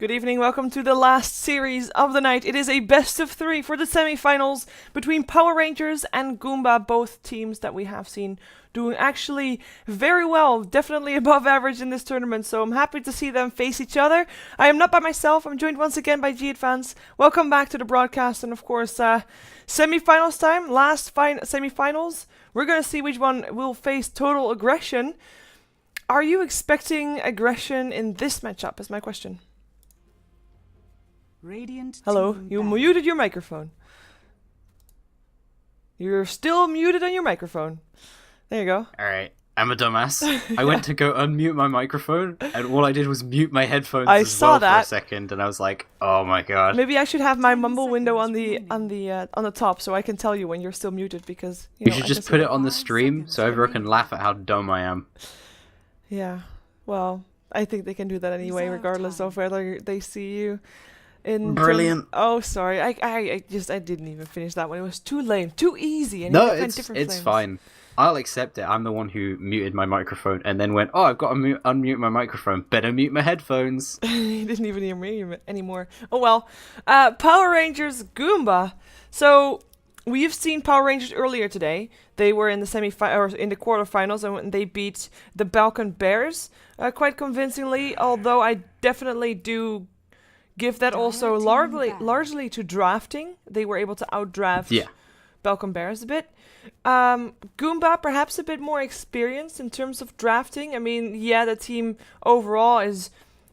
Good evening, welcome to the last series of the night. It is a best of 3 for the semi-finals between Power Rangers and Goomba, both teams that we have seen doing actually very well, definitely above average in this tournament, so I'm happy to see them face each other. I am not by myself, I'm joined once again by G-Advance. Welcome back to the broadcast, and of course, semi-finals time, semi-finals. We're gonna see which one will face total aggression. Are you expecting aggression in this matchup, is my question. Radiant Hello, you muted your microphone. You're still muted on your microphone. There you go. Alright, I'm a dumbass. I went to go unmute my microphone, and all I did was mute my headphones I as saw well that. for a second, and I was like, oh my god. Maybe I should have my mumble window on the top so I can tell you when you're still muted because You know, should I just can put see it on the stream so everyone can laugh at how dumb I am. Yeah. Well, I think they can do that anyway, regardless of whether they see you. Brilliant. Oh, sorry. I didn't even finish that one. It was too lame, too easy. And No, you have to find it's different flames. fine. I'll accept it. I'm the one who muted my microphone and then went, oh, I've got to unmute my microphone. Better mute my headphones. He didn't even hear me anymore. Oh well. Power Rangers Goomba. So we've seen Power Rangers earlier today. They were in the in the quarterfinals, and they beat the Balkan Bears quite convincingly. Although I definitely do give that also largely to drafting. They were able to outdraft Balkan Bears a bit. Goomba perhaps a bit more experienced in terms of drafting. I mean, yeah, the team overall is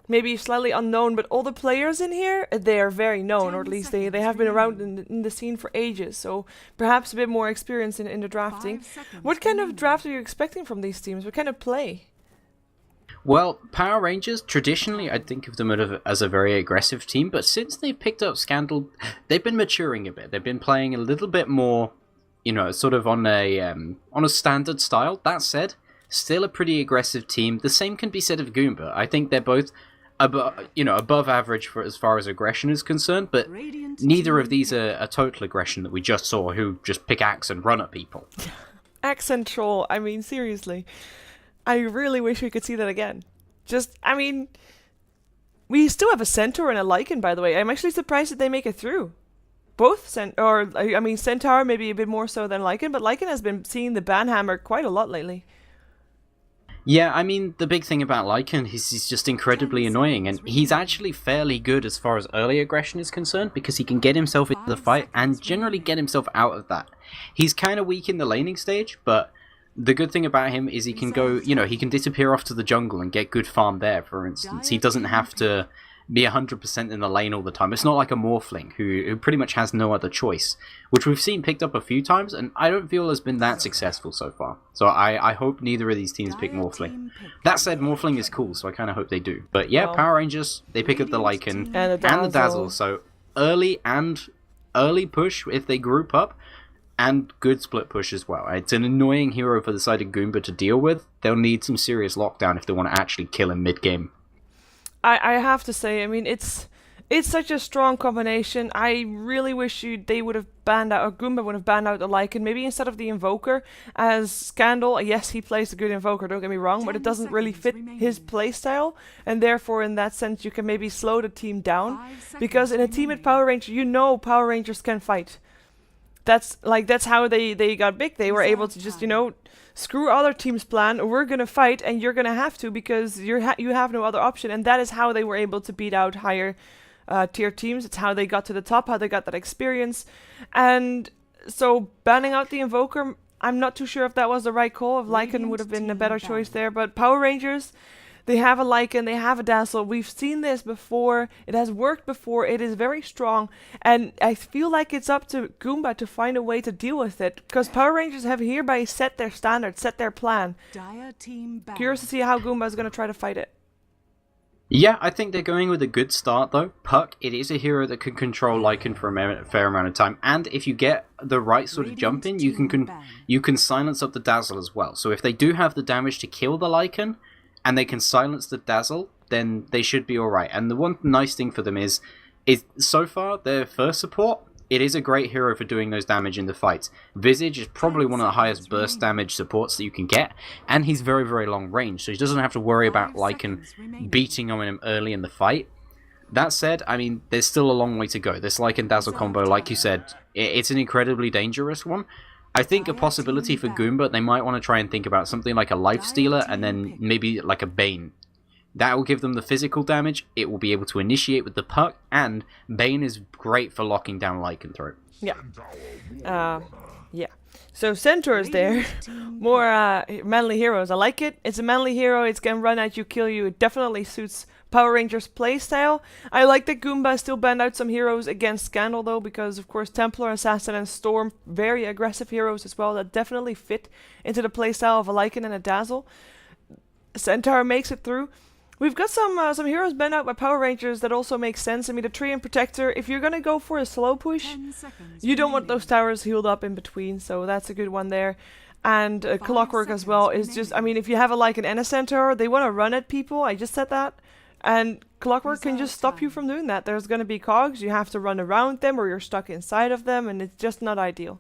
maybe slightly unknown, but all the players in here, they are very known, or at least they have been around in the scene for ages, so perhaps a bit more experience in the drafting. What kind of draft are you expecting from these teams? What kind of play? Well, Power Rangers, traditionally I'd think of them as a very aggressive team, but since they've picked up Scandal, they've been maturing a bit. They've been playing a little bit more, you know, sort of on a standard style. That said, still a pretty aggressive team. The same can be said of Goomba. I think they're both above average for as far as aggression is concerned, but neither of these are a total aggression that we just saw, who just pick axe and run at people. Accent troll, I mean, seriously. I really wish we could see that again. We still have a Centaur and a Lycan, by the way. I'm actually surprised that they make it through. Both Centaur maybe a bit more so than Lycan, but Lycan has been seeing the banhammer quite a lot lately. Yeah, I mean, the big thing about Lycan is he's just incredibly annoying, and he's actually fairly good as far as early aggression is concerned, because he can get himself into the fight and generally get himself out of that. He's kind of weak in the laning stage, but the good thing about him is he can go, he can disappear off to the jungle and get good farm there, for instance. He doesn't have to be 100% in the lane all the time. It's not like a Morphling, who pretty much has no other choice, which we've seen picked up a few times, and I don't feel has been that successful so far. So I hope neither of these teams pick Morphling. That said, Morphling is cool, so I kind of hope they do. But yeah, Power Rangers, they pick up the Lycan and the Dazzle, so early push if they group up, and good split push as well. It's an annoying hero for the side of Goomba to deal with. They'll need some serious lockdown if they want to actually kill him mid-game. I have to say, I mean, it's such a strong combination. I really wish they would have banned out, or Goomba would have banned out the Lycan, maybe instead of the Invoker as Scandal. Yes, he plays a good Invoker, don't get me wrong, but it doesn't really fit his playstyle, and therefore in that sense you can maybe slow the team down, because in a team with Power Rangers, Power Rangers can fight. That's how they got big. They were able to just, screw other teams' plan. We're gonna fight, and you're gonna have to, because you have no other option. And that is how they were able to beat out higher tier teams. It's how they got to the top, how they got that experience. And so banning out the Invoker, I'm not too sure if that was the right call. If Lycan would have been a better choice there. But Power Rangers, they have a Lycan, they have a Dazzle. We've seen this before. It has worked before. It is very strong. And I feel like it's up to Goomba to find a way to deal with it, because Power Rangers have hereby set their standards, set their plan. Curious to see how Goomba is going to try to fight it. Yeah, I think they're going with a good start, though. Puck, it is a hero that can control Lycan for a fair amount of time, and if you get the right sort of jump in, you can silence up the Dazzle as well. So if they do have the damage to kill the Lycan, and they can silence the Dazzle, then they should be alright. And the one nice thing for them is so far, their first support, it is a great hero for doing those damage in the fight. Visage is probably one of the highest burst damage supports that you can get, and he's very, very long range, so he doesn't have to worry about Lycan beating on him early in the fight. That said, I mean, there's still a long way to go. This Lycan Dazzle combo, like you said, it's an incredibly dangerous one. I think a possibility for Goomba, they might want to try and think about something like a Life Stealer and then maybe like a Bane. That will give them the physical damage, it will be able to initiate with the puck, and Bane is great for locking down Lycanthrope. Yeah. Yeah. So Centaur's there. More manly heroes. I like it. It's a manly hero. It's gonna run at you, kill you. It definitely suits Power Rangers playstyle. I like that Goomba still banned out some heroes against Scandal though, because of course Templar, Assassin, and Storm, very aggressive heroes as well that definitely fit into the playstyle of a Lycan and a Dazzle. Centaur makes it through. We've got some heroes banned out by Power Rangers that also make sense. I mean, the Tree and Protector, if you're gonna go for a slow push, you don't want those towers healed up in between, so that's a good one there. And Clockwork as well is just, I mean, if you have a Lycan and a Centaur, they want to run at people, I just said that. And Clockwork can just stop you from doing that. There's gonna be cogs, you have to run around them or you're stuck inside of them, and it's just not ideal.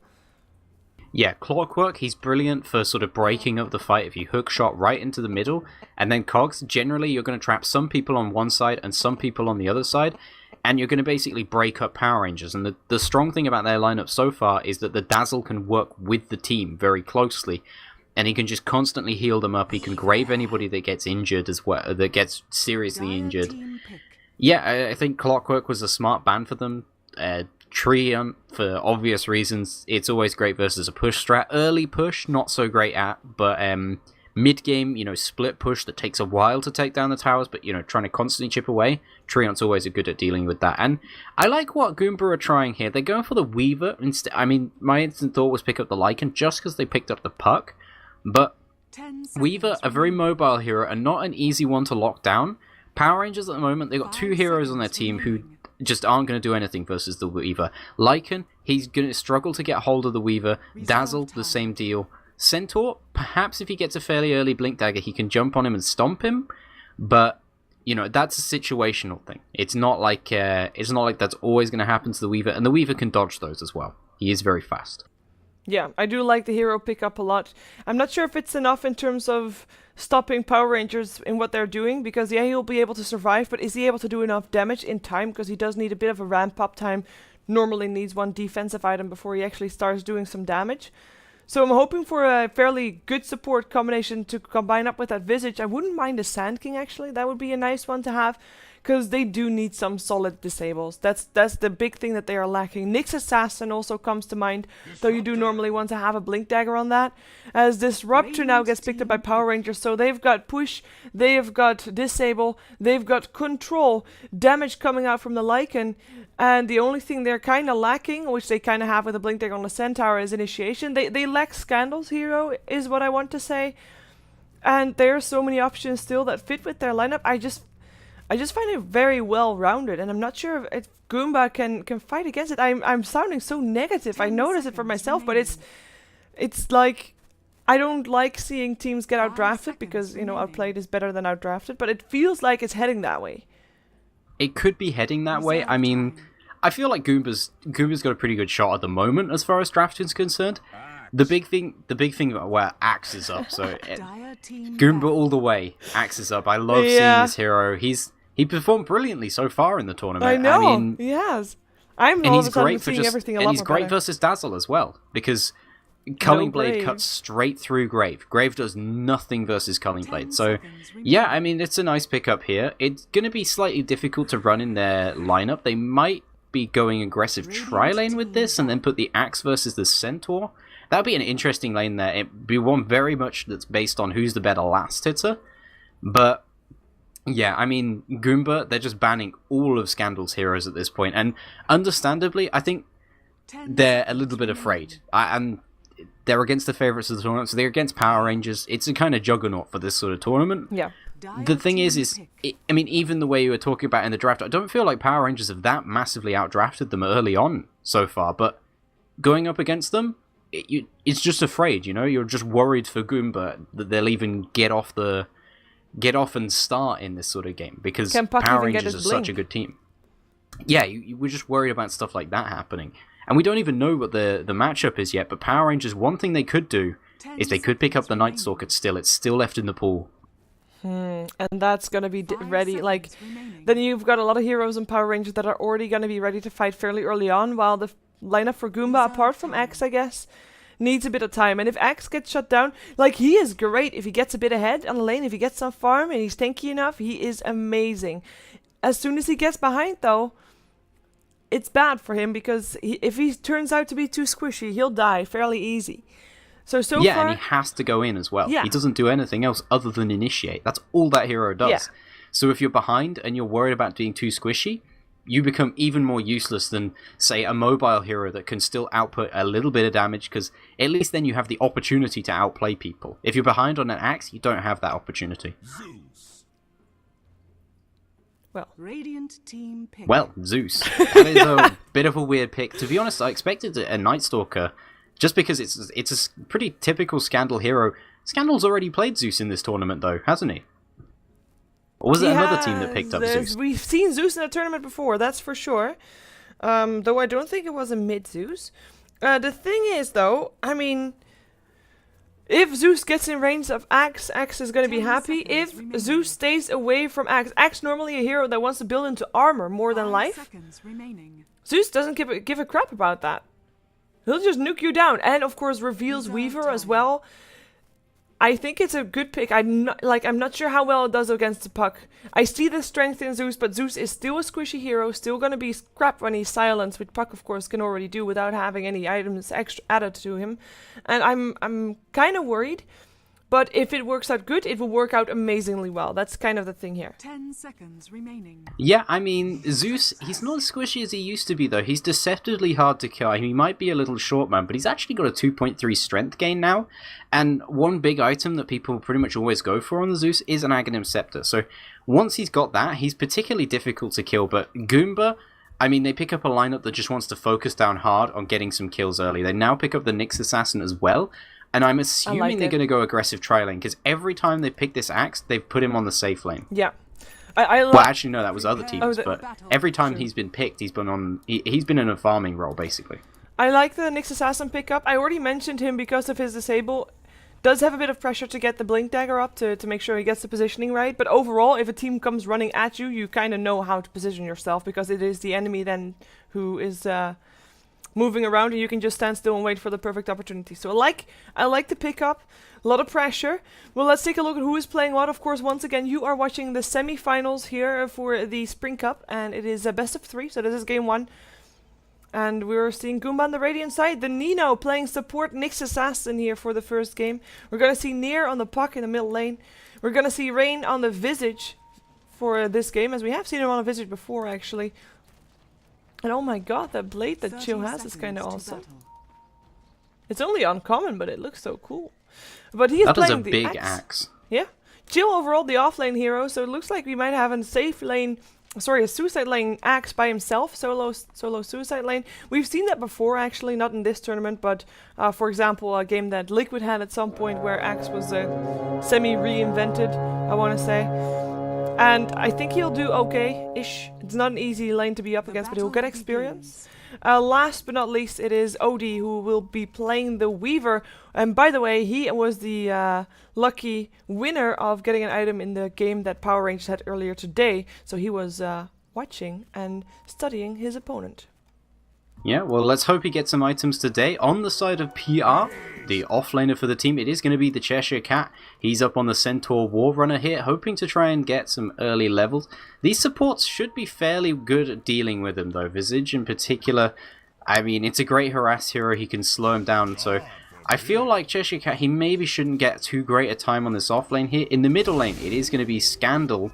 Yeah, Clockwork, he's brilliant for sort of breaking up the fight if you hook shot right into the middle, and then Cogs, generally you're going to trap some people on one side and some people on the other side, and you're going to basically break up Power Rangers. And the strong thing about their lineup so far is that the Dazzle can work with the team very closely, and he can just constantly heal them up. He can grave anybody that gets injured as well, that gets seriously injured. Yeah, I think Clockwork was a smart ban for them. Treant, for obvious reasons, it's always great versus a push strat. Early push, not so great at, but mid-game, split push that takes a while to take down the towers, but, trying to constantly chip away, Treant's always good at dealing with that. And I like what Goomba are trying here. They're going for the Weaver instead. I mean, my instant thought was pick up the Lycan just because they picked up the puck, but Weaver, a very mobile hero and not an easy one to lock down. Power Rangers at the moment, they've got two heroes on their team who just aren't going to do anything versus the Weaver. Lycan, he's going to struggle to get hold of the Weaver. Dazzle, the same deal. Centaur, perhaps if he gets a fairly early Blink Dagger, he can jump on him and stomp him, but, that's a situational thing. It's not like that's always going to happen to the Weaver, and the Weaver can dodge those as well. He is very fast. Yeah, I do like the hero pickup a lot. I'm not sure if it's enough in terms of stopping Power Rangers in what they're doing, because yeah, he'll be able to survive, but is he able to do enough damage in time? Because he does need a bit of a ramp up time. Normally needs one defensive item before he actually starts doing some damage. So I'm hoping for a fairly good support combination to combine up with that Visage. I wouldn't mind a Sand King actually, that would be a nice one to have. Because they do need some solid disables. That's the big thing that they are lacking. Nyx Assassin also comes to mind, though you do normally want to have a Blink Dagger on that. As Disruptor now gets picked up by Power Rangers, so they've got Push, they've got Disable, they've got Control, damage coming out from the Lycan, and the only thing they're kind of lacking, which they kind of have with a Blink Dagger on the Centaur, is Initiation. They lack Scandal's hero, is what I want to say. And there are so many options still that fit with their lineup. I just find it very well rounded, and I'm not sure if Goomba can fight against it. I'm sounding so negative. I notice it for myself, but it's like I don't like seeing teams get outdrafted because outplayed is better than outdrafted. But it feels like it's heading that way. It could be heading that way. I mean, I feel like Goomba's got a pretty good shot at the moment as far as drafting's concerned. The big thing where Axe is up, so Goomba all the way. Axe is up. I love seeing this hero. He performed brilliantly so far in the tournament. I know, I mean, he has. I'm all of a sudden seeing everything a lot more. And he's great versus Dazzle as well, because Culling Blade cuts straight through Grave. Grave does nothing versus Culling Blade. So, yeah, I mean, it's a nice pickup here. It's going to be slightly difficult to run in their lineup. They might be going aggressive tri-lane with this, and then put the Axe versus the Centaur. That'd be an interesting lane there. It'd be one very much that's based on who's the better last hitter. But yeah, I mean, Goomba, they're just banning all of Scandal's heroes at this point, and understandably, I think they're a little bit afraid. And they're against the favourites of the tournament, so they're against Power Rangers. It's a kind of juggernaut for this sort of tournament. Yeah. The thing is I mean, even the way you were talking about in the draft, I don't feel like Power Rangers have that massively outdrafted them early on so far, but going up against them, it's just afraid, You're just worried for Goomba that they'll even get off and start in this sort of game, because Power Rangers are such a good team. Yeah, we're just worried about stuff like that happening. And we don't even know what the matchup is yet, but Power Rangers, one thing they could do is they could pick up the Night Stalker still. It's still left in the pool. And that's gonna be ready. Like, then you've got a lot of heroes and Power Rangers that are already gonna be ready to fight fairly early on, while the lineup for Goomba, apart from X, I guess, needs a bit of time. And if X gets shut down, like, he is great if he gets a bit ahead on the lane, if he gets some farm and he's tanky enough, he is amazing. As soon as he gets behind, though, it's bad for him, because if he turns out to be too squishy, he'll die fairly easy. So far, and he has to go in as well. Yeah. He doesn't do anything else other than initiate. That's all that hero does. Yeah. So if you're behind and you're worried about being too squishy, you become even more useless than, say, a mobile hero that can still output a little bit of damage, because at least then you have the opportunity to outplay people. If you're behind on an axe, you don't have that opportunity. Well, Zeus. That is a bit of a weird pick. To be honest, I expected a Night Stalker, just because it's a pretty typical Scandal hero. Scandal's already played Zeus in this tournament, though, hasn't he? Or was it another team that picked up Zeus? We've seen Zeus in a tournament before, that's for sure. Though I don't think it was a mid-Zeus. The thing is, though, I mean, if Zeus gets in range of Axe, Axe is going to be happy. If Zeus stays away from Axe, Axe normally a hero that wants to build into armor more than life. Zeus doesn't give a crap about that. He'll just nuke you down. And, of course, reveals Weaver as well. I think it's a good pick. I'm not sure how well it does against the puck. I see the strength in Zeus, but Zeus is still a squishy hero, still gonna be crap when he's silenced, which Puck of course can already do without having any items extra added to him. And I'm kind of worried, but if it works out good, it will work out amazingly well. That's kind of the thing here. 10 seconds remaining. Yeah, I mean, Zeus, he's not as squishy as he used to be, though. He's deceptively hard to kill. I mean, he might be a little short man, but he's actually got a 2.3 strength gain now. And one big item that people pretty much always go for on the Zeus is an Aghanim Scepter. So once he's got that, he's particularly difficult to kill. But Goomba, I mean, they pick up a lineup that just wants to focus down hard on getting some kills early. They now pick up the Nyx Assassin as well. And I'm assuming they're going to go aggressive tri-lane, because every time they pick this axe, they've put him on the safe lane. Yeah. Well, actually, no, that was other teams, but every time he's been picked, he's been on. He's been in a farming role, basically. I like the Nyx Assassin pickup. I already mentioned him because of his disable. Does have a bit of pressure to get the Blink Dagger up to make sure he gets the positioning right. But overall, if a team comes running at you, you kind of know how to position yourself, because it is the enemy then who is moving around, and you can just stand still and wait for the perfect opportunity. So I like the pickup. A lot of pressure. Well, let's take a look at who is playing what. Of course, once again, you are watching the semi-finals here for the Spring Cup, and it is a best of 3, so this is game 1. And we're seeing Goomba on the Radiant side. The Nino playing support Nyx Assassin here for the first game. We're going to see Nier on the puck in the middle lane. We're going to see Rain on the Visage for this game, as we have seen him on a Visage before, actually. And oh my god, that blade that Chill has is kind of awesome. It's only uncommon, but it looks so cool. But he's playing the big axe. Yeah. Chill overall the offlane hero, so it looks like we might have a safe lane, sorry, a suicide lane axe by himself, solo suicide lane. We've seen that before, actually, not in this tournament, but for example, a game that Liquid had at some point where axe was semi-reinvented, I want to say. And I think he'll do okay-ish. It's not an easy lane to be up against, but he'll get experience. Last but not least, it is Odie who will be playing the Weaver. And by the way, he was the lucky winner of getting an item in the game that Power Rangers had earlier today. So he was watching and studying his opponent. Yeah, well, let's hope he gets some items today. On the side of PR, the offlaner for the team, it is going to be the Cheshire Cat. He's up on the Centaur War Runner here, hoping to try and get some early levels. These supports should be fairly good at dealing with him, though. Visage in particular, I mean, it's a great harass hero. He can slow him down, so I feel like Cheshire Cat, he maybe shouldn't get too great a time on this offlane here. In the middle lane, it is going to be Scandal,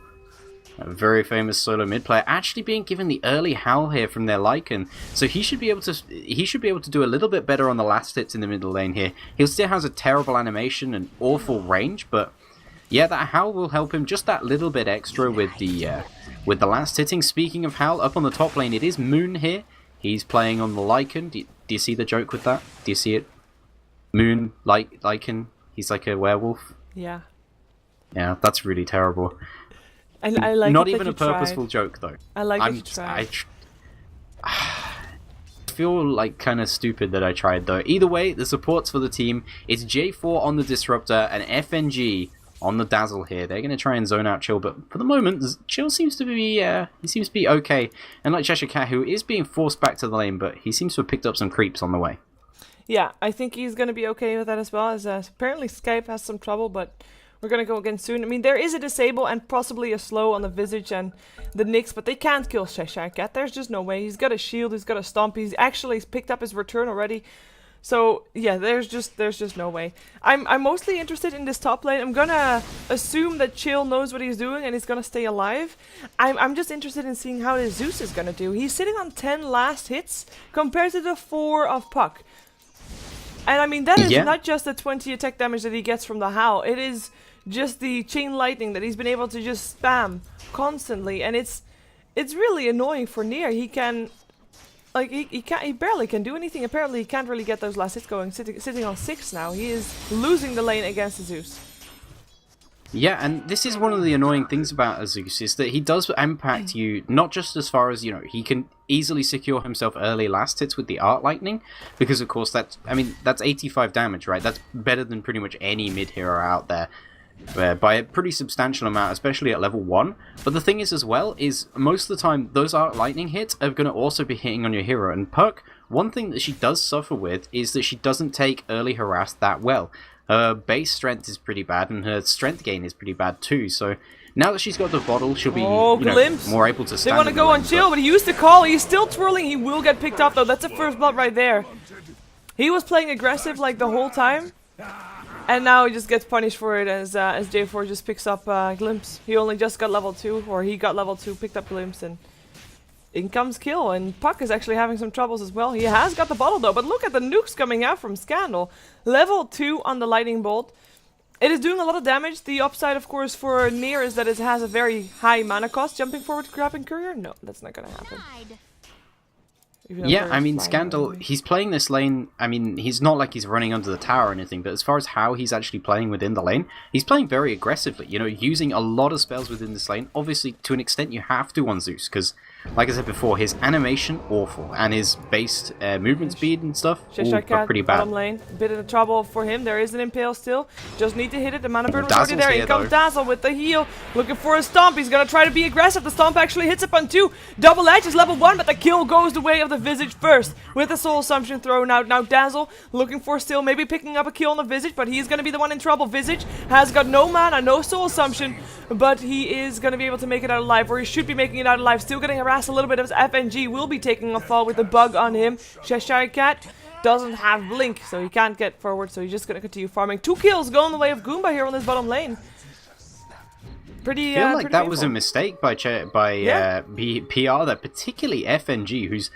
a very famous solo mid player, actually being given the early howl here from their Lycan, so he should be able to do a little bit better on the last hits in the middle lane here. He still has a terrible animation and awful range, but yeah, that howl will help him just that little bit extra with the last hitting. Speaking of howl, up on the top lane, it is Moon here. He's playing on the Lycan. Do you see the joke with that? Do you see it? Moon, Lycan. He's like a werewolf. Yeah. Yeah, that's really terrible. I like not it even that a purposeful tried. joke, though. I like that you tried. I feel like kind of stupid that I tried, though. Either way, the supports for the team is J4 on the Disruptor and FNG on the Dazzle here. They're going to try and zone out Chill, but for the moment, Chill seems to be he seems to be okay. And like Cheshire Cat, who is being forced back to the lane, but he seems to have picked up some creeps on the way. Yeah, I think he's going to be okay with that as well, as apparently Skype has some trouble, but we're going to go again soon. I mean, there is a disable and possibly a slow on the Visage and the Nyx, but they can't kill Cheshire Cat. There's just no way. He's got a shield, he's got a stomp, he's actually picked up his return already. So, yeah, there's just no way. I'm mostly interested in this top lane. I'm gonna assume that Chill knows what he's doing and he's gonna stay alive. I'm just interested in seeing how this Zeus is gonna do. He's sitting on 10 last hits compared to the 4 of Puck. And I mean, that is not just the 20 attack damage that he gets from the Howl. It is just the chain lightning that he's been able to just spam constantly. And it's really annoying for Nier. He can... Like, he barely can do anything. Apparently, he can't really get those last hits going. Sitting on 6 now. He is losing the lane against the Zeus. Yeah, and this is one of the annoying things about Zeus, is that he does impact you, not just as far as, you know, he can easily secure himself early last hits with the Art Lightning, because of course that's 85 damage, right? That's better than pretty much any mid-hero out there. By a pretty substantial amount, especially at level 1. But the thing is as well, is most of the time those Art Lightning hits are going to also be hitting on your hero. And Puck, one thing that she does suffer with is that she doesn't take early harass that well. Her base strength is pretty bad and her strength gain is pretty bad too. So now that she's got the bottle, she'll be more able to stand. They want to go on Chill, but he used the call. He's still twirling. He will get picked up though. That's a first blood right there. He was playing aggressive like the whole time. And now he just gets punished for it as J4 just picks up Glimpse. He only just got level 2, or he got level 2, picked up Glimpse, and in comes Kill. And Puck is actually having some troubles as well. He has got the bottle though, but look at the nukes coming out from Scandal. Level 2 on the Lightning Bolt. It is doing a lot of damage. The upside, of course, for Nier is that it has a very high mana cost. Jumping forward, grabbing Courier? No, that's not gonna happen. Yeah, I mean, Scandal, he's playing this lane, I mean, he's not like he's running under the tower or anything, but as far as how he's actually playing within the lane, he's playing very aggressively, you know, using a lot of spells within this lane. Obviously, to an extent, you have to on Zeus, because, like I said before, his animation, awful, and his base movement speed and stuff, are pretty bad. Bottom lane, a bit of trouble for him. There is an Impale still, just need to hit it. The mana burn was already there. Here comes Dazzle with the heal, looking for a Stomp. He's going to try to be aggressive. The Stomp actually hits upon 2. Double Edge is level 1, but the kill goes the way of the Visage first. With the Soul Assumption thrown out. Now Dazzle looking for still maybe picking up a kill on the Visage, but he's going to be the one in trouble. Visage has got no mana, no Soul Assumption, but he is going to be able to make it out alive, or he should be making it out alive. Still getting harassed a little bit as FNG will be taking a fall with the bug on him. Cheshire Cat doesn't have Blink, so he can't get forward, so he's just going to continue farming. 2 kills going the way of Goomba here on this bottom lane. I feel like that was a mistake by PR, that particularly FNG, who's,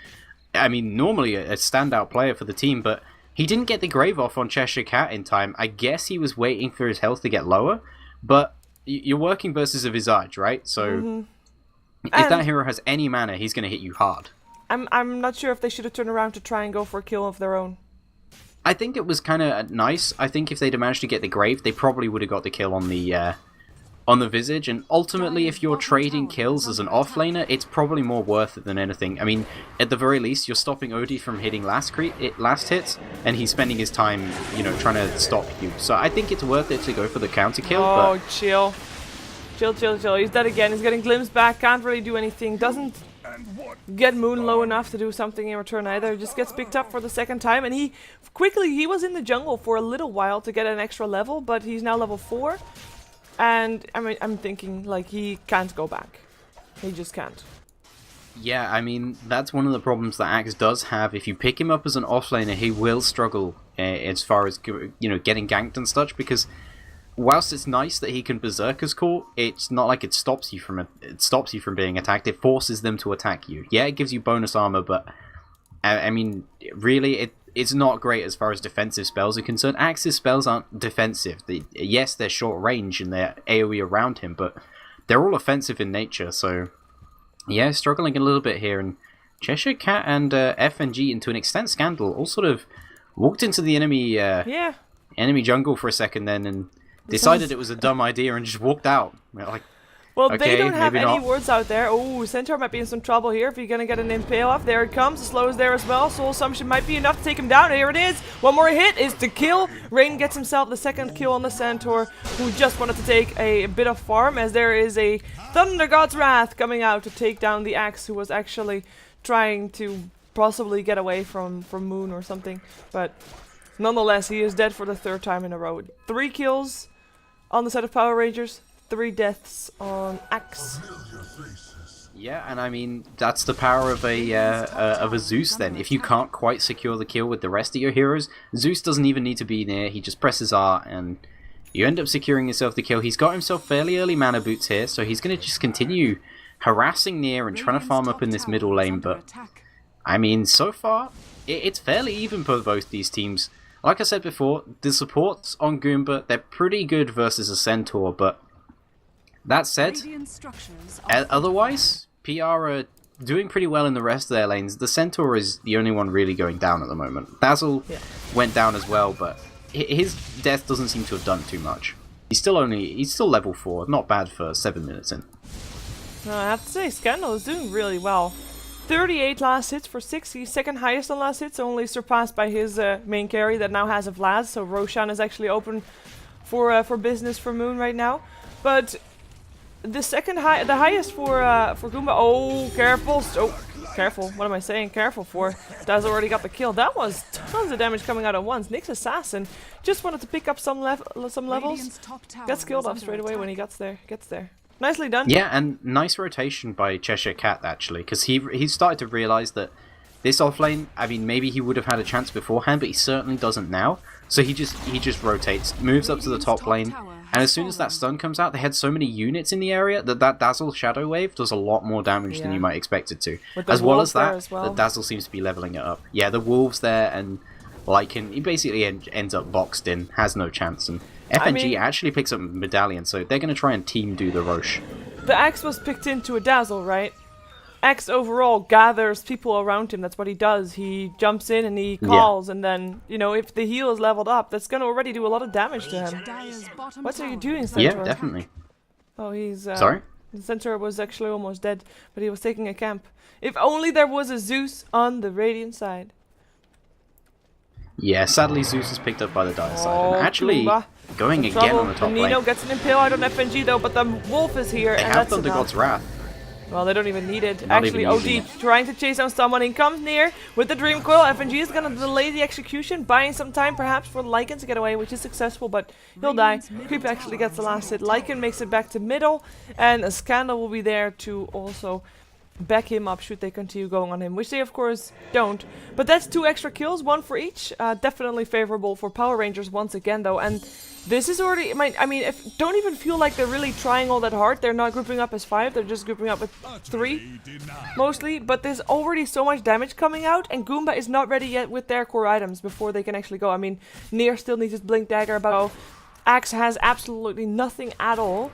I mean, normally a standout player for the team, but he didn't get the Grave off on Cheshire Cat in time. I guess he was waiting for his health to get lower, but you're working versus a Visage, right? So if that hero has any mana, he's going to hit you hard. I'm not sure if they should have turned around to try and go for a kill of their own. I think it was kind of nice. I think if they'd have managed to get the Grave, they probably would have got the kill on the Visage, and ultimately if you're trading kills as an offlaner, it's probably more worth it than anything. I mean, at the very least, you're stopping Odie from hitting last hits, and he's spending his time, you know, trying to stop you. So I think it's worth it to go for the counter kill. Oh, but chill. Chill. He's dead again. He's getting Glimpse back, can't really do anything. Doesn't get Moon low enough to do something in return either. Just gets picked up for the second time, and he was in the jungle for a little while to get an extra level, but he's now level 4. And I mean, I'm thinking, like, he can't go back. He just can't. Yeah, I mean, that's one of the problems that Axe does have. If you pick him up as an offlaner, he will struggle as far as, you know, getting ganked and such, because whilst it's nice that he can Berserker's Call, it's not like it stops you from being attacked. It forces them to attack you. Yeah, it gives you bonus armor, but I mean, really, it's not great as far as defensive spells are concerned. Axe's spells aren't defensive. Yes, they're short range and they're AoE around him, but they're all offensive in nature, so yeah, struggling a little bit here. And Cheshire Cat and FNG, and to an extent Scandal, all sort of walked into the enemy enemy jungle for a second then, and decided it was a dumb idea and just walked out. Like, Well, Okay, they don't have maybe any not. words out there. Oh, Centaur might be in some trouble here if you're gonna get an impale off. There it comes. The slow is there as well. Soul Assumption might be enough to take him down. Here it is. One more hit is the kill. Rain gets himself the second kill on the Centaur, who just wanted to take a bit of farm, as there is a Thunder God's Wrath coming out to take down the Axe, who was actually trying to possibly get away from Moon or something. But nonetheless, he is dead for the third time in a row. 3 kills on the side of Power Rangers. 3 deaths on Axe. Yeah, and I mean that's the power of a Zeus. Then, if you can't quite secure the kill with the rest of your heroes, Zeus doesn't even need to be near. He just presses R, and you end up securing yourself the kill. He's got himself fairly early mana boots here, so he's going to just continue harassing near and trying to farm up in this middle lane. But I mean, so far it's fairly even for both these teams. Like I said before, the supports on Goomba, they're pretty good versus a Centaur, but that said, otherwise, PR are doing pretty well in the rest of their lanes. The Centaur is the only one really going down at the moment. Dazzle went down as well, but his death doesn't seem to have done too much. He's still level 4, not bad for 7 minutes in. No, I have to say, Scandal is doing really well. 38 last hits for 6. He's second highest on last hits, only surpassed by his main carry that now has a Vlad. So Roshan is actually open for business for Moon right now. But the highest for Goomba. Oh, careful! Careful. What am I saying? Careful for. Daz already got the kill. That was tons of damage coming out at once. Nick's assassin just wanted to pick up some levels. Gets killed off straight away when he gets there. Nicely done. Yeah, and nice rotation by Cheshire Cat actually, because he started to realize that this offlane. I mean, maybe he would have had a chance beforehand, but he certainly doesn't now. So he just rotates, moves up to the top lane. And as soon as that stun comes out, they had so many units in the area that Dazzle Shadow Wave does a lot more damage than you might expect it to. As well as that, the Dazzle seems to be leveling it up. Yeah, the Wolves there, and Lycan, he basically ends up boxed in, has no chance. And FNG actually picks up Medallion, so they're going to try and team do the Roche. The Axe was picked into a Dazzle, right? Axe overall gathers people around him. That's what he does. He jumps in and he calls, and then, you know, if the heal is leveled up, that's going to already do a lot of damage to him. What are you doing, Centaur? Yeah, definitely. Oh, he's... Sorry? The Centaur was actually almost dead, but he was taking a camp. If only there was a Zeus on the Radiant side. Yeah, sadly Zeus is picked up by the Dire side. And actually, Goomba. going again on the top lane. Nino gets an impale out on FNG though, but the Wolf is here, They and have that's Thunder enough. God's Wrath. Well, they don't even need it. Not Actually, even OD using trying to chase down someone. He comes near with the Dream Coil. FNG is going to delay the execution, buying some time perhaps for Lycan to get away, which is successful, but he'll die. Creep actually gets the last hit. Lycan makes it back to middle, and a Scandal will be there to also back him up should they continue going on him, which they of course don't. But that's 2 extra kills, 1 for each. Definitely favorable for Power Rangers once again though, and this is already, I mean, don't even feel like they're really trying all that hard. They're not grouping up as 5, they're just grouping up with 3 mostly, but there's already so much damage coming out, and Goomba is not ready yet with their core items before they can actually go. I mean, Nier still needs his Blink Dagger, but Axe has absolutely nothing at all.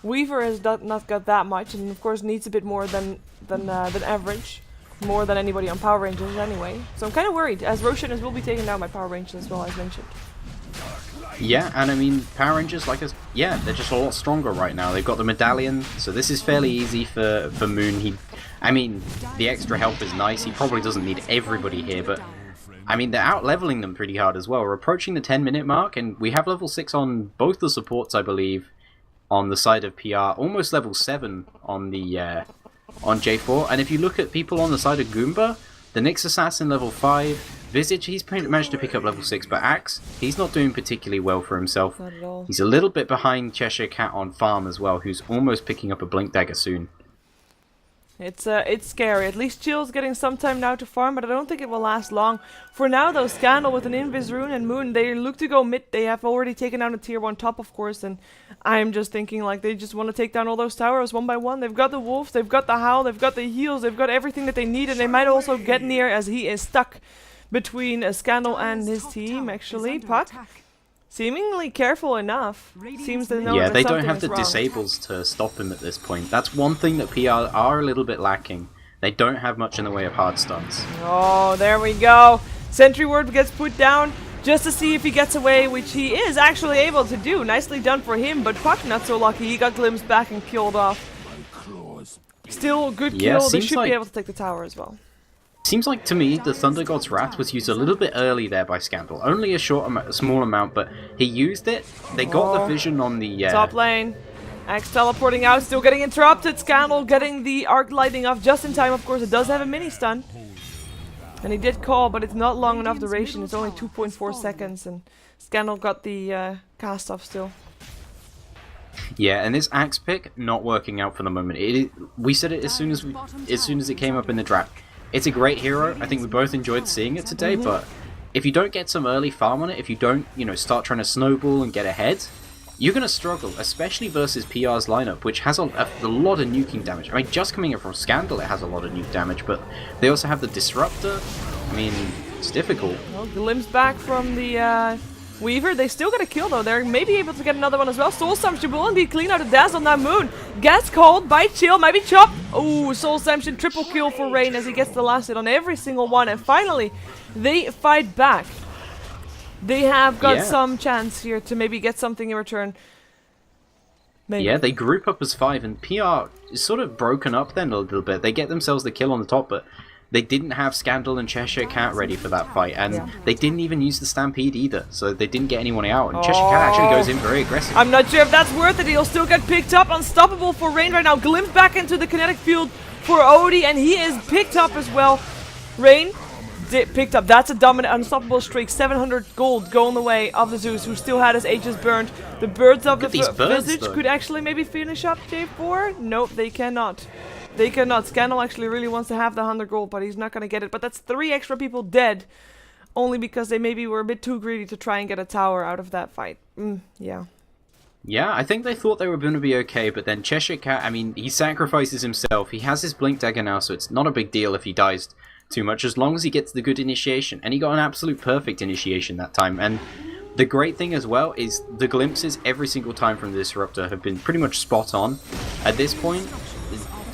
Weaver has not got that much, and of course needs a bit more than average. More than anybody on Power Rangers anyway. So I'm kind of worried, as Roshan will be taken down by Power Rangers as well, as mentioned. Yeah, and I mean, Power Rangers, they're just a lot stronger right now. They've got the Medallion, so this is fairly easy for Moon. I mean, the extra help is nice. He probably doesn't need everybody here, but I mean, they're out-leveling them pretty hard as well. We're approaching the 10-minute mark, and we have level 6 on both the supports, I believe, on the side of PR. Almost level 7 on the on J4. And if you look at people on the side of Goomba, the Nyx Assassin level 5, Visage, he's managed to pick up level 6, but Axe, he's not doing particularly well for himself. Not at all. He's a little bit behind Cheshire Cat on farm as well, who's almost picking up a Blink Dagger soon. It's scary. At least Chill's getting some time now to farm, but I don't think it will last long. For now, though, Scandal with an Invis Rune and Moon, they look to go mid. They have already taken down a tier 1 top, of course, and I'm just thinking like they just want to take down all those towers one by one. They've got the Wolves, they've got the Howl, they've got the heals, they've got everything that they need, and they might also get near as he is stuck between a Scandal and his team, actually. Puck, seemingly careful enough. Seems to know that they don't something have is the wrong. disables to stop him at this point. That's one thing that PR are a little bit lacking. They don't have much in the way of hard stuns. Oh, there we go. Sentry Ward gets put down. just to see if he gets away, which he is actually able to do. Nicely done for him, but Puck not so lucky. He got glimpsed back and killed off. Still a good kill. They should be able to take the tower as well. Seems like to me the Thunder God's Wrath was used a little bit early there by Scandal. Only a small amount, but he used it. They got the vision on the top lane. Axe teleporting out, still getting interrupted. Scandal getting the arc lighting off just in time. Of course, it does have a mini stun. And he did call, but it's not long enough duration. It's only 2.4 seconds, and Scandal got the cast off still. Yeah, and this axe pick not working out for the moment. We said it as soon as it came up in the draft. It's a great hero. I think we both enjoyed seeing it today, but if you don't get some early farm on it, if you don't, start trying to snowball and get ahead, you're going to struggle, especially versus PR's lineup, which has a lot of nuking damage. I mean, just coming in from Scandal, it has a lot of nuke damage, but they also have the Disruptor. I mean, it's difficult. Well, glimpse back from the Weaver. They still got a kill, though. They're maybe able to get another one as well. Soul Sumption will indeed clean out a Dazzle on that Moon. Gets called by Chill, maybe Chop. Oh, Soul Sumption, triple kill for Rain as he gets the last hit on every single one. And finally, they fight back. They have got some chance here to maybe get something in return. Maybe. Yeah, they group up as 5, and PR is sort of broken up then a little bit. They get themselves the kill on the top, but they didn't have Scandal and Cheshire Cat ready for that fight, and they didn't even use the Stampede either, so they didn't get anyone out, and Cheshire Cat actually goes in very aggressive. I'm not sure if that's worth it. He'll still get picked up. Unstoppable for Rain right now. Glimpse back into the kinetic field for Odie, and he is picked up as well. Rain picked up. That's a dominant, unstoppable streak. 700 gold going the way of the Zeus, who still had his Aegis burned. The birds of the Visage could actually maybe finish up J4. Nope, they cannot. They cannot. Scandal actually really wants to have the 100 gold, but he's not going to get it. But that's 3 extra people dead, only because they maybe were a bit too greedy to try and get a tower out of that fight. Yeah. Yeah, I think they thought they were going to be okay, but then Cheshire Cat, I mean, he sacrifices himself. He has his Blink Dagger now, so it's not a big deal if he dies too much, as long as he gets the good initiation. And he got an absolute perfect initiation that time. And the great thing as well is the glimpses every single time from the Disruptor have been pretty much spot on. At this point,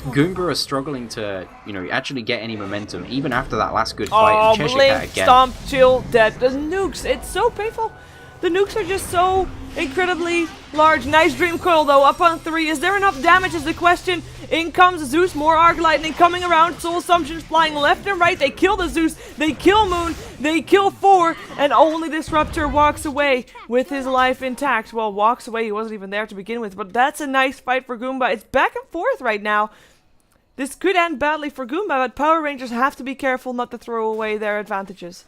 Goomba are struggling to, actually get any momentum, even after that last good fight. Oh, And Cheshire Cat again. Stomp, Chill, dead. The nukes, it's so painful. The nukes are just so incredibly large. Nice Dream Coil, though, up on 3. Is there enough damage is the question. In comes Zeus, more Arc Lightning coming around. Soul Assumptions flying left and right. They kill the Zeus, they kill Moon, they kill 4, and only Disruptor walks away with his life intact. Well, walks away, he wasn't even there to begin with, but that's a nice fight for Goomba. It's back and forth right now. This could end badly for Goomba, but Power Rangers have to be careful not to throw away their advantages.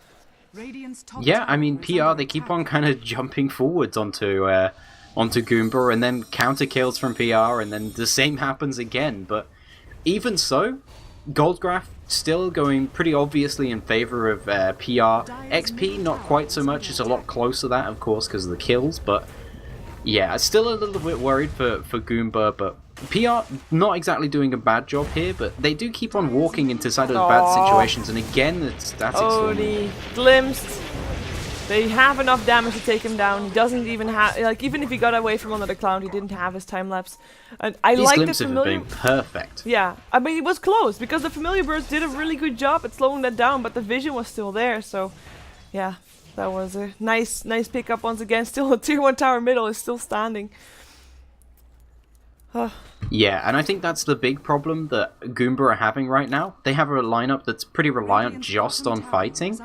Yeah, I mean, PR, they keep on kind of jumping forwards onto Goomba, and then counter kills from PR, and then the same happens again. But even so, Goldgraph still going pretty obviously in favor of PR. XP, not quite so much. It's a lot closer to that, of course, because of the kills. But yeah, still a little bit worried for Goomba, but PR not exactly doing a bad job here, but they do keep on walking into side of bad situations, and again, the statics. Odie glimpsed. They have enough damage to take him down. He doesn't even have, even if he got away from under the cloud, he didn't have his time lapse. And I like the familiar. Have been perfect. Yeah, I mean it was close because the familiar birds did a really good job at slowing that down, but the vision was still there. So, yeah, that was a nice pickup once again. Still, a tier 1 tower middle is still standing. Yeah, and I think that's the big problem that Goomba are having right now. They have a lineup that's pretty reliant just on fighting,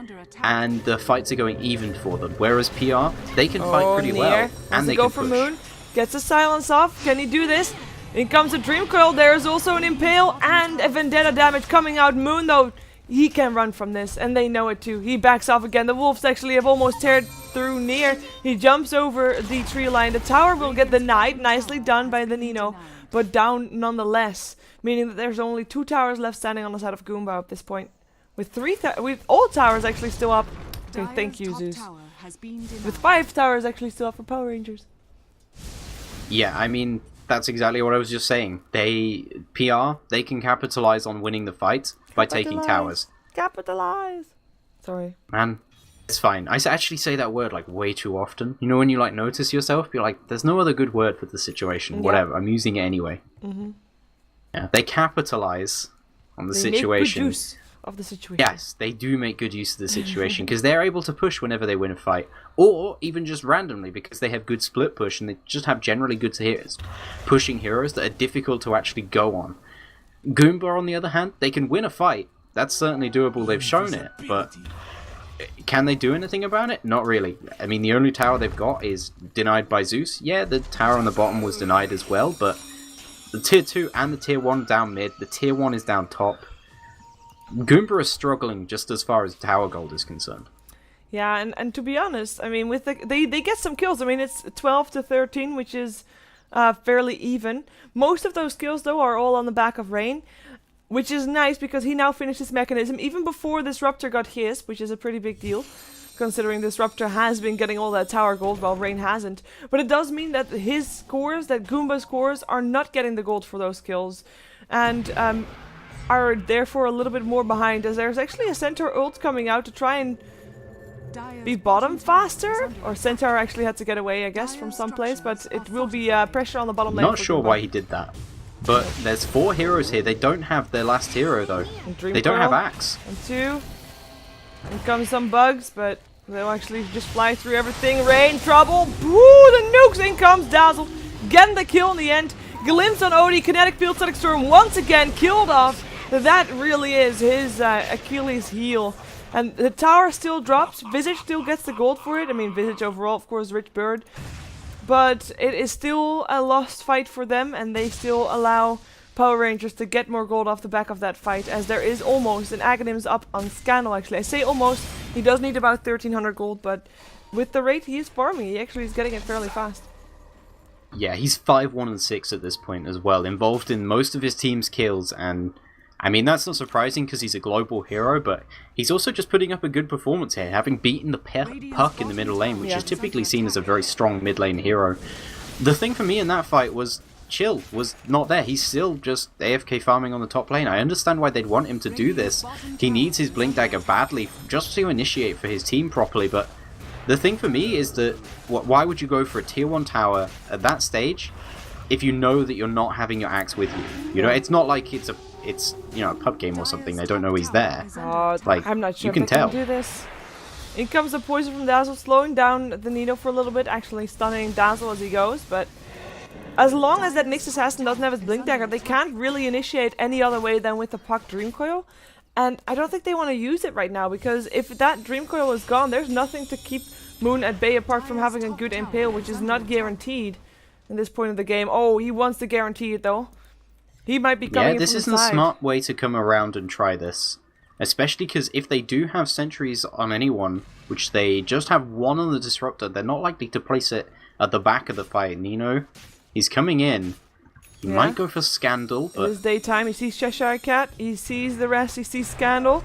and the fights are going even for them. Whereas PR, they can fight pretty well, and they can for Moon. Gets a silence off. Can he do this? In comes a Dream Coil. There is also an Impale and a Vendetta damage coming out. Moon, though, he can run from this, and they know it too. He backs off again. The Wolves actually have almost teared through near. He jumps over the tree line. The tower will get denied. Nicely done by the Nino, but down nonetheless, meaning that there's only 2 towers left standing on the side of Goomba at this point. With all towers actually still up. Okay, thank you, Zeus. With 5 towers actually still up for Power Rangers. Yeah, I mean, that's exactly what I was just saying. PR, they can capitalize on winning the fight by taking towers. Capitalize. Sorry. Man, it's fine. I actually say that word like way too often. You know when you like notice yourself, you're like, there's no other good word for the situation. Whatever, I'm using it anyway. Yeah, they capitalize on the situation. of the situation. Yes, they do make good use of the situation because they're able to push whenever they win a fight, or even just randomly because they have good split push and they just have generally good heroes, pushing heroes that are difficult to actually go on. Goomba, on the other hand, they can win a fight. That's certainly doable. They've shown it, but can they do anything about it? Not really. I mean, the only tower they've got is denied by Zeus. Yeah, the tower on the bottom was denied as well, but the tier 2 and the tier 1 down mid, the tier 1 is down top. Goomba is struggling just as far as tower gold is concerned. Yeah, and to be honest, I mean, with they get some kills. I mean, it's 12 to 13, which is fairly even. Most of those kills, though, are all on the back of Rain, which is nice because he now finished his mechanism even before Disruptor got his, which is a pretty big deal, considering Disruptor has been getting all that tower gold while Rain hasn't. But it does mean that his scores, that Goomba's scores, are not getting the gold for those kills, and are therefore a little bit more behind, as there's actually a Centaur ult coming out to try and be bottom faster, or Centaur actually had to get away, I guess, from someplace, but it will be pressure on the bottom lane. Not sure why he did that, but there's 4 heroes here. They don't have their last hero though. They don't have Axe. And 2. And come some bugs, but they'll actually just fly through everything. Rain, trouble. Woo, the nukes, in comes Dazzle. Getting the kill in the end. Glimpse on Odie, kinetic field static storm once again killed off. That really is his Achilles heel. And the tower still drops. Visage still gets the gold for it. I mean, Visage overall, of course, rich bird. But it is still a lost fight for them, and they still allow Power Rangers to get more gold off the back of that fight, as there is almost an Aghanims up on Scandal, actually. I say almost. He does need about 1300 gold, but with the rate he is farming, he actually is getting it fairly fast. Yeah, he's 5-1-6 at this point as well, involved in most of his team's kills, and I mean, that's not surprising because he's a global hero, but he's also just putting up a good performance here, having beaten the Puck in the middle lane, which is typically seen as a very strong mid lane hero. The thing for me in that fight was Chill was not there. He's still just AFK farming on the top lane. I understand why they'd want him to do this. He needs his Blink Dagger badly just to initiate for his team properly, but the thing for me is that why would you go for a tier 1 tower at that stage if you know that you're not having your Axe with you? You know, it's not like it's you know, a pub game or something. They don't know he's there. Like, I'm not sure you can if they tell. can do this. In comes the poison from Dazzle, slowing down the Nino for a little bit, actually stunning Dazzle as he goes, but as long as that Nyx Assassin doesn't have his Blink Dagger, they can't really initiate any other way than with the Puck Dream Coil. And I don't think they want to use it right now, because if that Dream Coil is gone, there's nothing to keep Moon at bay apart from having a good Impale, which is not guaranteed in this point of the game. Oh, he wants to guarantee it though. He might be coming in this from isn't the a side. smart way to come around and try this. Especially because if they do have sentries on anyone, which they just have one on the Disruptor, they're not likely to place it at the back of the fight. Nino, he's coming in. He might go for Scandal, but it is daytime. He sees Cheshire Cat. He sees the rest. He sees Scandal.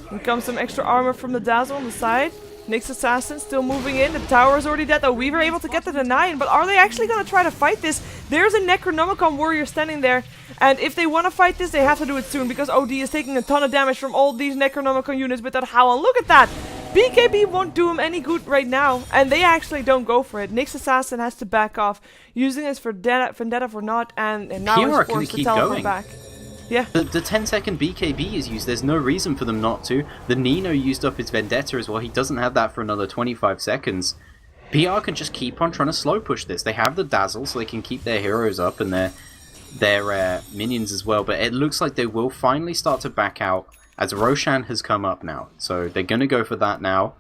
And comes some extra armor from the Dazzle on the side. Nyx Assassin still moving in. The tower is already dead though. Weaver able to get the deny in, but are they actually going to try to fight this? There's a Necronomicon warrior standing there, and if they want to fight this, they have to do it soon, because OD is taking a ton of damage from all these Necronomicon units with that Howl. Look at that! BKB won't do him any good right now, and they actually don't go for it. Nyx Assassin has to back off, using his Vendetta for naught, and now Kiora is can forced to keep teleport going. back. Yeah. The 10-second BKB is used. There's no reason for them not to. The Nino used up his Vendetta as well. He doesn't have that for another 25 seconds. PR can just keep on trying to slow push this. They have the Dazzle, so they can keep their heroes up and their minions as well. But it looks like they will finally start to back out as Roshan has come up now. So they're going to go for that now.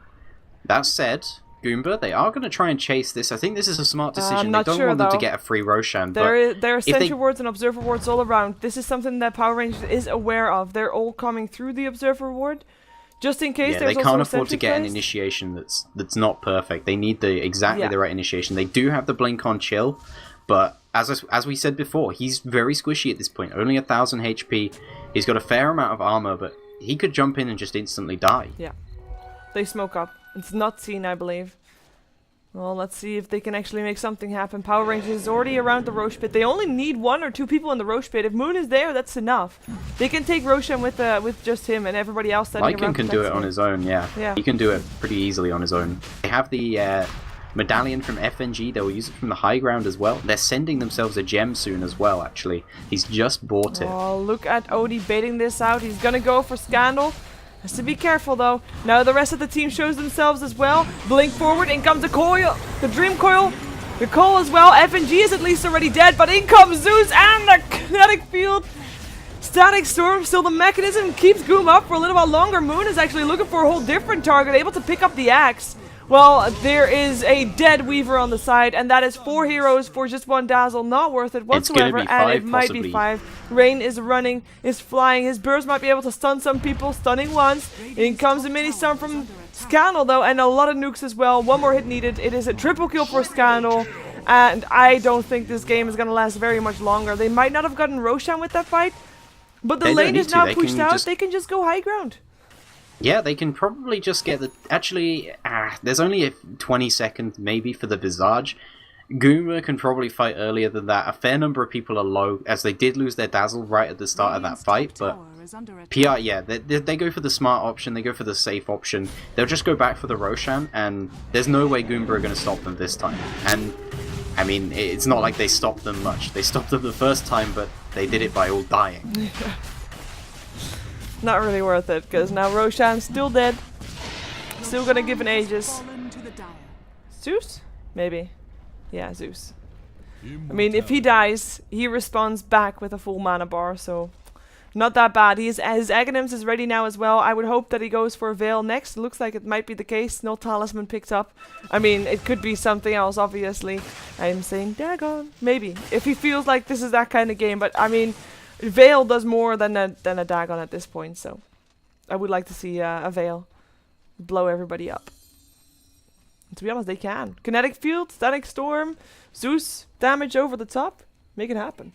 That said, Goomba, they are going to try and chase this. I think this is a smart decision. They don't want them to get a free Roshan. There are sentry wards and observer wards all around. This is something that Power Rangers is aware of. They're all coming through the observer ward, just in case. Yeah, there's they also can't a afford to sentry get an placed. initiation that's not perfect. They need exactly the right initiation. They do have the blink on Chill, but as we said before, he's very squishy at this point. Only 1000 HP. He's got a fair amount of armor, but he could jump in and just instantly die. Yeah, they smoke up. It's not seen, I believe. Well, let's see if they can actually make something happen. Power Rangers is already around the Roche pit. They only need 1 or 2 people in the Roche pit. If Moon is there, that's enough. They can take Roshan with just him, and everybody else standing around. Lycan can do it on his own, yeah. He can do it pretty easily on his own. They have the Medallion from FNG, they'll use it from the high ground as well. They're sending themselves a gem soon as well, actually. He's just bought it. Oh, look at Odie baiting this out. He's gonna go for Scandal. Has to be careful though. Now the rest of the team shows themselves as well. Blink forward, in comes the coil, the Dream Coil, the Coal as well. FNG is at least already dead, but in comes Zeus and the Kinetic Field. Static Storm, still the mechanism keeps Goomba up for a little while longer. Moon is actually looking for a whole different target, able to pick up the axe. Well, there is a dead Weaver on the side, and that is 4 heroes for just 1 Dazzle. Not worth it whatsoever, it's and gonna be 5, it might be possibly. 5. Rain is running, is flying. His burst might be able to stun some people, stunning once. In comes a mini stun from Scandal, though, and a lot of nukes as well. 1 more hit needed. It is a triple kill for Scandal, and I don't think this game is going to last very much longer. They might not have gotten Roshan with that fight, but the They don't lane need is to. now They pushed can out. just- They can just go high ground. Yeah, they can probably just get the... Actually, there's only a 20 seconds maybe for the Visage. Goomba can probably fight earlier than that. A fair number of people are low, as they did lose their Dazzle right at the start of that fight, but... PR, yeah, they go for the smart option, they go for the safe option. They'll just go back for the Roshan, and there's no way Goomba are going to stop them this time. And, I mean, it's not like they stopped them much. They stopped them the first time, but they did it by all dying. Not really worth it, because now Roshan's still dead. Still gonna give an Aegis. Zeus? Maybe. Yeah, Zeus. I mean, if he dies, he responds back with a full mana bar, so... Not that bad. His Aghanims is ready now as well. I would hope that he goes for a Veil next. Looks like it might be the case. No Talisman picked up. I mean, it could be something else, obviously. I'm saying Dagon. Maybe. If he feels like this is that kind of game, but I mean... Veil does more than a Dagon at this point, so I would like to see a Veil blow everybody up. And to be honest, they can. Kinetic Field, Static Storm, Zeus, damage over the top, make it happen.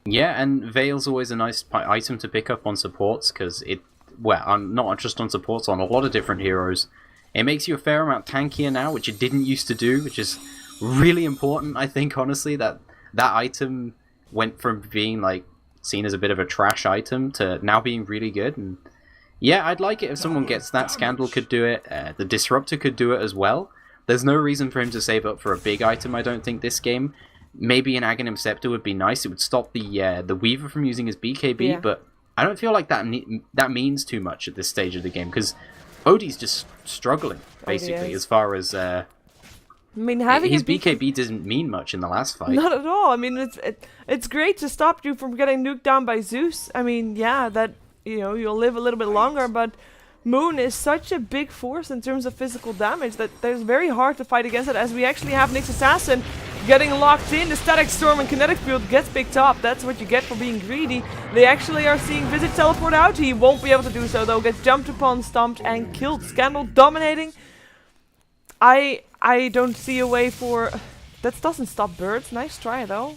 Yeah, and Veil's always a nice item to pick up on supports, because it, well, not just on supports, on a lot of different heroes. It makes you a fair amount tankier now, which it didn't used to do, which is really important, I think, honestly, that item went from being, like, seen as a bit of a trash item to now being really good. And yeah, I'd like it if someone gets that. Scandal could do it. The Disruptor could do it as well. There's no reason for him to save up for a big item, I don't think, this game. Maybe an Aghanim Scepter would be nice. It would stop the Weaver from using his BKB, Yeah. but I don't feel like that means too much at this stage of the game, because Odie's just struggling, basically, is. as far as... I mean, having his a BKB doesn't mean much in the last fight. Not at all. I mean, it's great to stop you from getting nuked down by Zeus. I mean, yeah, that, you know, you'll live a little bit longer, but Moon is such a big force in terms of physical damage that there's very hard to fight against it, as we actually have Nyx Assassin getting locked in. The Static Storm and Kinetic Field gets picked up. That's what you get for being greedy. They actually are seeing Visit teleport out. He won't be able to do so, though. Gets jumped upon, stomped, and killed. Scandal dominating. I don't see a way for... That doesn't stop birds. Nice try, though.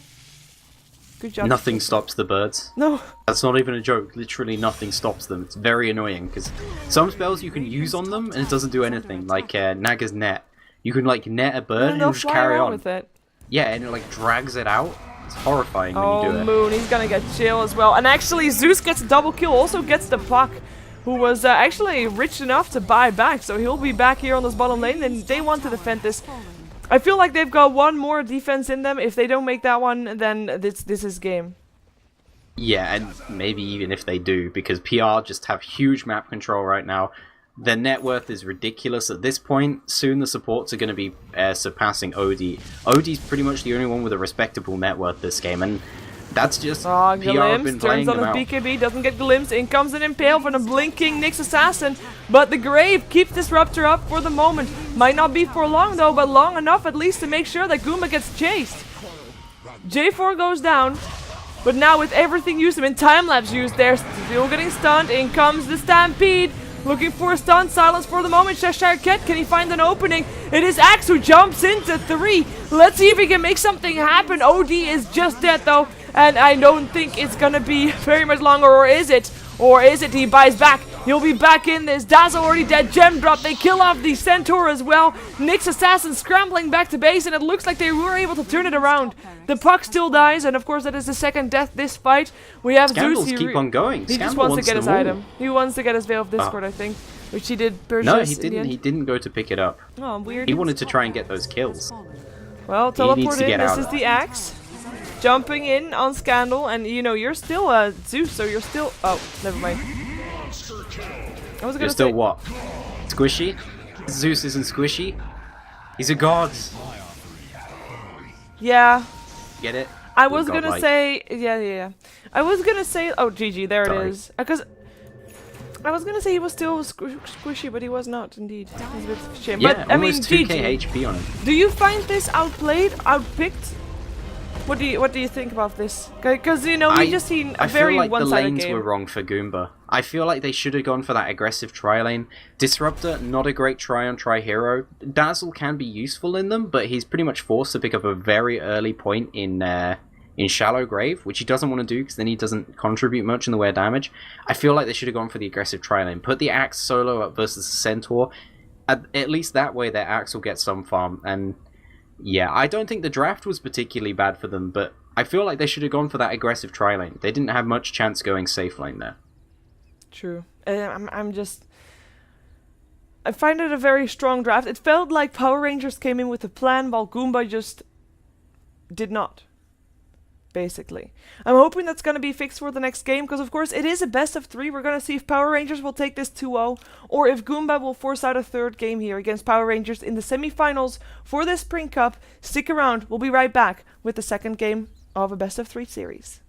Good job. Nothing stops the birds. No. That's not even a joke. Literally nothing stops them. It's very annoying, because some spells you can use on them and it doesn't do anything. Like Naga's Net. You can like net a bird and they'll it'll just fly carry around on. with it. Yeah, and it like drags it out. It's horrifying when you do it. Moon, he's gonna get chill as well. And actually, Zeus gets a double kill, also gets the puck, who was actually rich enough to buy back. So he'll be back here on this bottom lane, and they want to defend this. I feel like they've got one more defense in them. If they don't make that one, then this is game. Yeah, and maybe even if they do, because PR just have huge map control right now. Their net worth is ridiculous at this point. Soon the supports are going to be surpassing Odie. Odie's pretty much the only one with a respectable net worth this game, and that's just PR have been Glimpse playing turns on them his out. BKB, doesn't get Glimpse. In comes an Impale from the blinking Nyx Assassin. But the Grave keeps Disruptor up for the moment. Might not be for long though, but long enough at least to make sure that Goomba gets chased. J4 goes down. But now with everything used, I mean time-lapse used there, still getting stunned. In comes the Stampede. Looking for a stun, silence for the moment. Cheshire Cat, can he find an opening? It is Axe who jumps into 3. Let's see if he can make something happen. OD is just dead though, and I don't think it's gonna be very much longer, or is it? Or is it? He buys back. He'll be back in this. Dazzle already dead. Gem drop. They kill off the Centaur as well. Nyx Assassin scrambling back to base, and it looks like they were able to turn it around. The puck still dies, and of course that is the second death this fight. We have Scandals Zeus. keep on going. He just Scandal wants to get his them all. item. He wants to get his Veil of Discord, I think, which he did purchase. No, he in the didn't. end. He didn't go to pick it up. Oh, weird. He wanted to try and get those kills. Well, needs teleport to in. get This out. is the axe. Jumping in on Scandal, and you know, you're still Zeus, so you're still. Oh, never mind. I was gonna You're still say. what? Squishy? Zeus isn't squishy. He's a god. Yeah. Get it? I was Godlike. gonna say. Yeah. I was gonna say. Oh, GG, there Sorry. it is. Because. I was gonna say he was still squishy, but he was not, indeed. It was a bit of a shame. Yeah, but, I mean, almost 2k GG. HP on him. Do you find this outplayed, outpicked? What do you think about this? Because you know we just seen a I very feel like the one-sided lanes game. were wrong for Goomba. I feel like they should have gone for that aggressive tri-lane. Disruptor, not a great try-on-try hero. Dazzle can be useful in them, but he's pretty much forced to pick up a very early point in Shallow Grave, which he doesn't want to do because then he doesn't contribute much in the way of damage. I feel like they should have gone for the aggressive tri-lane. Put the Axe solo up versus the Centaur. At least that way their Axe will get some farm. And yeah, I don't think the draft was particularly bad for them, but I feel like they should have gone for that aggressive tri-lane. They didn't have much chance going safe lane there. True. I'm just. I find it a very strong draft. It felt like Power Rangers came in with a plan while Goomba just did not. Basically. I'm hoping that's going to be fixed for the next game, because of course it is a best of 3. We're going to see if Power Rangers will take this 2-0, or if Goomba will force out a third game here against Power Rangers in the semi-finals for the Spring Cup. Stick around, we'll be right back with the second game of a best of 3 series.